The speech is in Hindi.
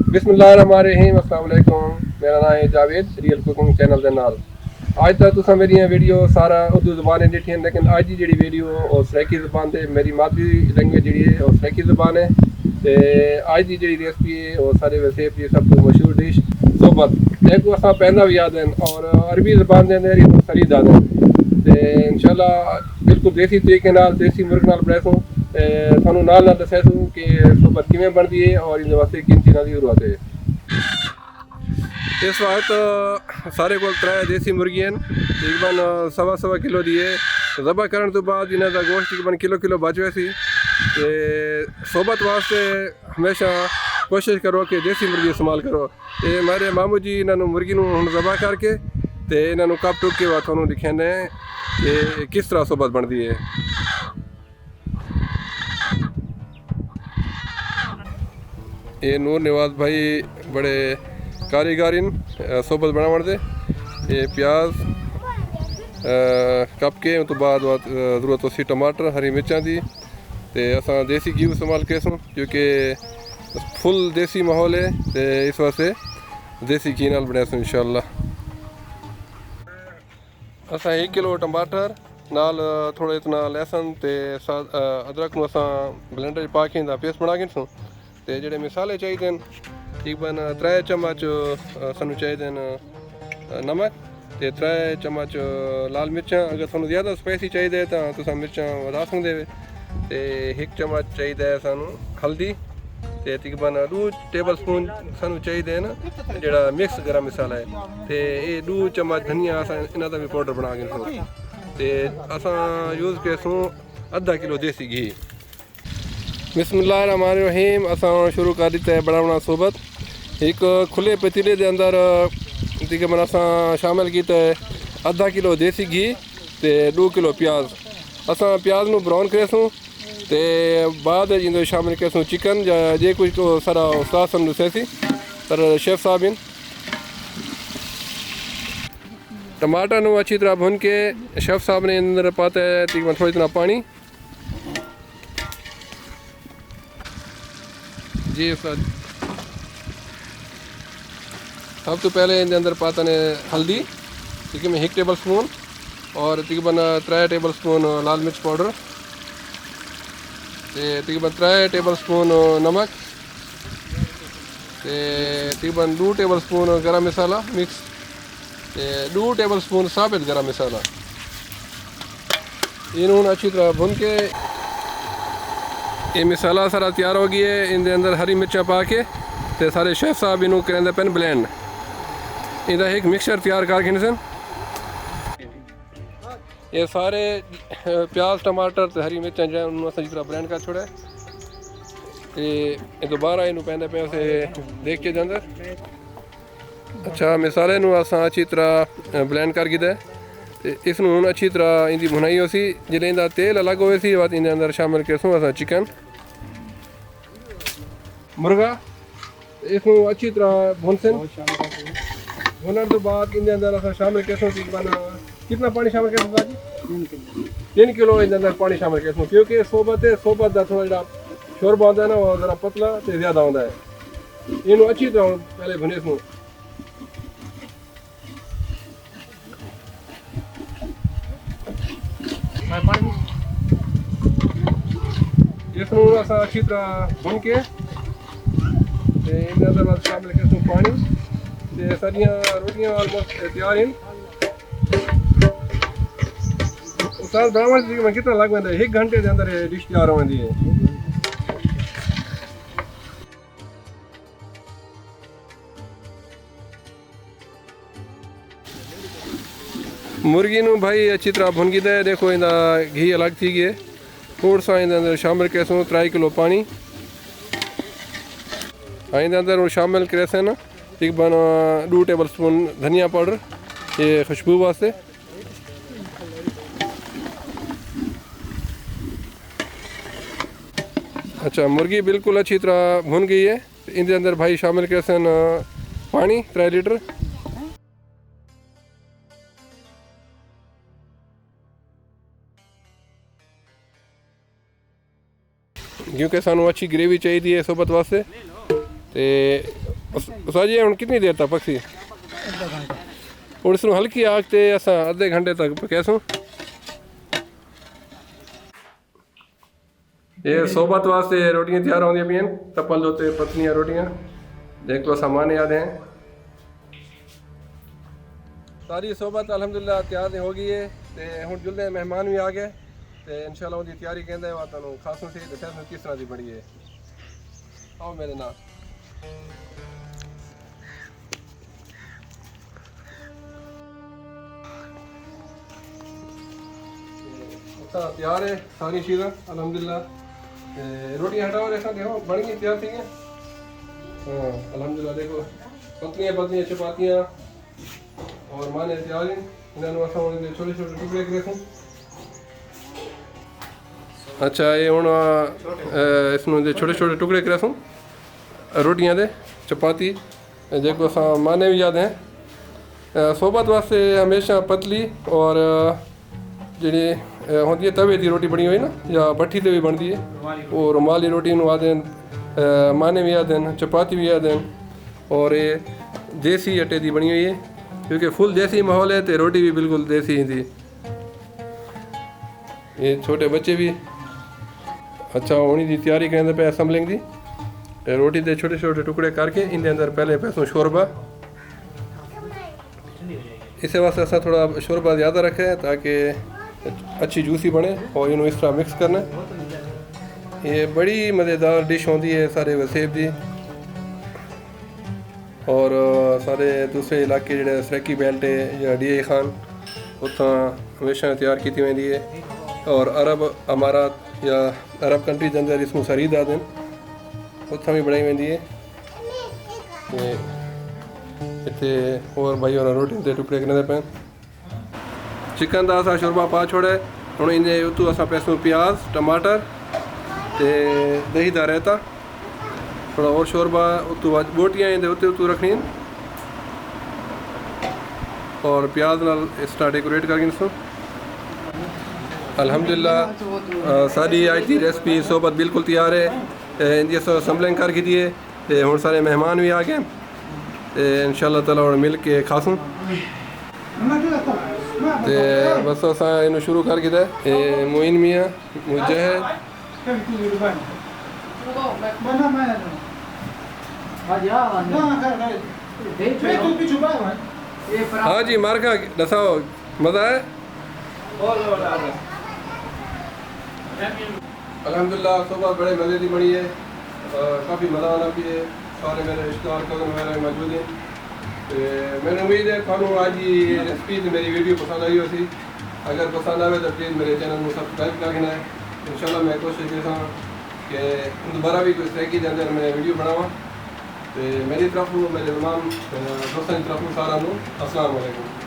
बिस्मिल्लाहिर्रहमानिर्रहीम अस्सलाम वालेकुम। मेरा नाम है जावेद रियल कुकिंग चैनल के नाल। अज तक तुसा मेरी वीडियो सारा उर्दू ज़बान दिखी, लेकिन अज की जी वीडियो और सराइकी ज़बान से मेरी मादरी लैंग्वेज जी है और सराइकी ज़बान है। तो अज की जी रेसिपी है और सारे वसीब की सब तो मशहूर डिश सोबत, देखो असा पैंदा भी याद है और अरबी ज़बान के अंदर सरीद याद है। तो इंशाल्लाह बिल्कुल देसी तरीके नाल देसी मुर्ग नाल बनासूँ, थानू नाल दसासूँ कि सोबत किवें बनती है और इन वास्ते किन चीज़ों की जरूरत है। इस वक्त सारे को त्रै देसी मुर्गी हैं, तकरीबन 1.25 किलो दी है। ज़बह करने तो बाद इन्हों का गोश्त तकरीबन किलो बच वैसी। तो सोबत वास्ते हमेशा कोशिश करो कि देसी मुर्गी इस्तेमाल करो। तो मेरे मामू जी इन्होंने मुर्गी हुण ज़बह करके तो इन्होंने कप टुक के बाद थोड़ा दिखाने कि किस तरह सोबत बनती है। ये नूर नवाज भाई बड़े कारीगर इन सोबत बनाने दे। ये प्याज कप के तो बाद जरूरत उसी टमाटर हरी मिर्चा दी। तो असा देसी घी इस्तेमाल कैसूँ क्योंकि फुल देसी माहौल है, तो इस वास्ते देसी घी नाल बनासूँ इंशाल्लाह। असा 1 किलो टमाटर नाल थोड़ा इतना लहसुन ते अदरक को असा ब्लेंडर पा के पेस्ट बना के सूँ। तो जोड़े मसाले चाहिए तकरीबन 3 चम्मच सानू चाहिए नमक, तो 3 चम्मच लाल मिर्चा। अगर थोड़ा ज़्यादा स्पाइसी चाहिए तो तुम मिर्चा वधा सकते हो। तो 1 चम्मच चाहिए सानू हल्दी, तो तकरीबन 2 टेबल स्पून सानू चाहिए ना जोड़ा मिक्स गरम मसाला है। तो ये 2 चम्मच धनिया अस इन्हों का भी पाउडर बना के सूँ। तो असा यूज़ कैसूँ आधा किलो देसी घी। बिस्मिल्लाहिर्रहमानिर्रहीम। असा शुरू कर दिता है बनाना सोबत। एक खुले पतीले के अंदर तकरीबन असा शामिल किया है आधा किलो देसी घी तो 2 किलो प्याज। असा प्याज नू ब्राउन करेसूँ, तो बाद इंदे शामिल करेसूँ चिकन जे कुछ तो सारा उस्ताद सानू दसेसी पर शेफ साहब इन। टमाटर नू अच्छी तरह भून के शेफ साहब ने अंदर पाता है तकरीबन थोड़ी इतना पानी जी उस्ताद। सब तो पहले इनके अंदर पाता ने हल्दी तकरीबन 1 टेबल स्पून और तकरीबन 3 टेबल स्पून लाल मिर्च पाउडर, तकरीबन 3 टेबल स्पून नमक, तकरीबन 2 टेबल स्पून गरम मसाला मिक्स, 2 टेबल स्पून साबित गरम मसाला। इन्होंने अच्छी तरह भून के ये मसाला सारा तैयार हो गया है। इनके अंदर हरी मिर्चा पा के तो सारे शेफ साहब इनू करेंगे पेन ब्लेंड। इनका एक मिक्सचर तैयार करके सन ये सारे प्याज टमाटर तो हरी मिर्चा जो उन्होंने अच्छी तरह ब्लेंड कर छोड़ा। तो दोबारा इनू पैंदा पे उसे देख के अंदर अच्छा मसाले नू असा अच्छी तरह ब्लेंड कर दिया। तो इस हूँ अच्छी तरह इनकी भुनाई हो सी जिले इनका तेल अलग हो सी बाद इनके अंदर शामिल कैसूँ असा चिकन मुर्गा। इसनू अच्छी तरह भुनसन भुनने तो बाद इनके अंदर असा शामिल कैसूँ कितना पानी शामिल कैसूँ जी 3 किलो इनके अंदर पानी शामिल कैसूँ क्योंकि सोबत है सोबत का थोड़ा जो शोरबा होता है ना वो ज़रा पतला तो ज़्यादा होता है। इनू अच्छी तरह पहले भुने सूँ इसनू असा अच्छी तरह भुन के इनके अंदर शामिल कैसूँ पानी। तो सारिया रोटियाँ ऑलमोस्ट तैयार हैं। उस्ताद बनाने कितना लग पाता है 1 घंटे के अंदर ये डिश तैयार होती है। मुर्गी नू भाई अच्छी तरह भुन गया है। देखो इनका घी अलग थी गए थोड़ा सा इनके अंदर शामिल कैसूँ 3 किलो पानी। इनके अंदर शामिल कैसे ना तकरीबन 2 टेबल स्पून धनिया पाउडर ये खुशबू वास्ते। अच्छा मुर्गी बिल्कुल अच्छी तरह भुन गई है। इनके अंदर भाई शामिल कैसे ना पानी 3 लीटर। क्योंकि सानू अच्छी ग्रेवी चाहिए है सोबत वास्ते। तो उस्ताद जी हुण कितनी देर तक पकसी? हुण इसनूं हल्की आग ते असां अद्धे घंटे तक पकासूं। ये सोबत वास्ते रोटियां तैयार होंदियां पियां तपल दे उत्ते पतलियां रोटियां देख लो सामान याद हैं। सारी सोबत अल्हम्दुलिल्लाह तैयार हो गई है ते हुण जुल्दे मेहमान भी आ गए ते इंशाल्लाह उनकी तैयारी कहंदे वा तुहानूं खासूं सी दस्सां किस तरह दी बनी है। आओ मेरे नाल। तैयार है सारी चीज़ां अल्हम्दुलिल्लाह। रोटियां हटाओ रेखा देखो बन गई तैयार थी हैं। हाँ अल्हम्दुलिल्लाह देखो पतलियां पतलियां चपातियाँ और माने तैयार हैं। इन्होंने असां उन्हें छोटे छोटे टुकड़े कर रखूं। अच्छा ये हुण इसनूं दे छोटे छोटे टुकड़े कर रखूं रोटियां दे चपाती जेको असां माने भी याद हैं। सोबत वास्ते हमेशा पतली और जी होंदी है तवे की रोटी बनी हुई ना या भट्ठी से भी बनती है वो रुमाली रोटी आदि माने भी याद हैं चपाती भी याद हैं। और ये देसी आटे की बनी हुई है क्योंकि फुल देसी माहौल है तो रोटी भी बिल्कुल देसी ही थी। ये छोटे बच्चे भी अच्छा उन्हीं की तैयारी करेंगे पे असम्बलिंग की रोटी के छोटे छोटे टुकड़े करके इनके अंदर पहले पैसों शोरबा इस वास्ते असा थोड़ा शोरबा ज़्यादा रखे ताकि अच्छी जूसी बने और इन्हों इस तरह मिक्स करना। ये बड़ी मज़ेदार डिश होती है सारे वसीब की और सारे दूसरे इलाके जो सराइकी बेल्ट है या D.I.Khan उतना हमेशा तैयार की वेंदी है और अरब अमारात या अरब कंट्री के अंदर इसमें सरीद आते हैं उतना भी बनाई वेंदी है। इतने और भाई और रोटी के टुकड़े करने पे चिकन का असा शोरबा पा छोड़े हूँ इन उतू असा पैसों प्याज टमाटर ते दही का रायता थोड़ा और शोरबा उतू बोटियाँ इंदे उत्ते उतू रखनी और प्याज नाल इस तरह डेकोरेट करके इसको अल्हम्दुलिल्लाह साड़ी आज की रेसिपी सोबत बिल्कुल तैयार है। इनकी असम्बलिंग करके दिए हूँ सारे मेहमान भी आ गए इंशाअल्लाह ताला और मिल के खासूं ते बस असां इन्हूं शुरू करके दे मोइन मियाँ मुजहद हाँ जी मार्का दसाओ मज़ा है। अल्हम्दुलिल्लाह सोबत बड़े मज़े की बनी है काफ़ी मज़ा आना भी है। सारे मेरे रिश्तेदार कज़न वगैरह मौजूद हैं। मैंने उम्मीद है थानू आज की रेसिपी मेरी वीडियो पसंद आई होगी। अगर पसंद आए तो प्लीज़ मेरे चैनल में सब्सक्राइब करना है। इंशाल्लाह मैं कोशिश करा कि दोबारा भी कोई सराइकी के अंदर मैं वीडियो बनावा तो मेरी तरफ मेरे तमाम दोस्तों की तरफ सारा अस्सलाम वालेकुम।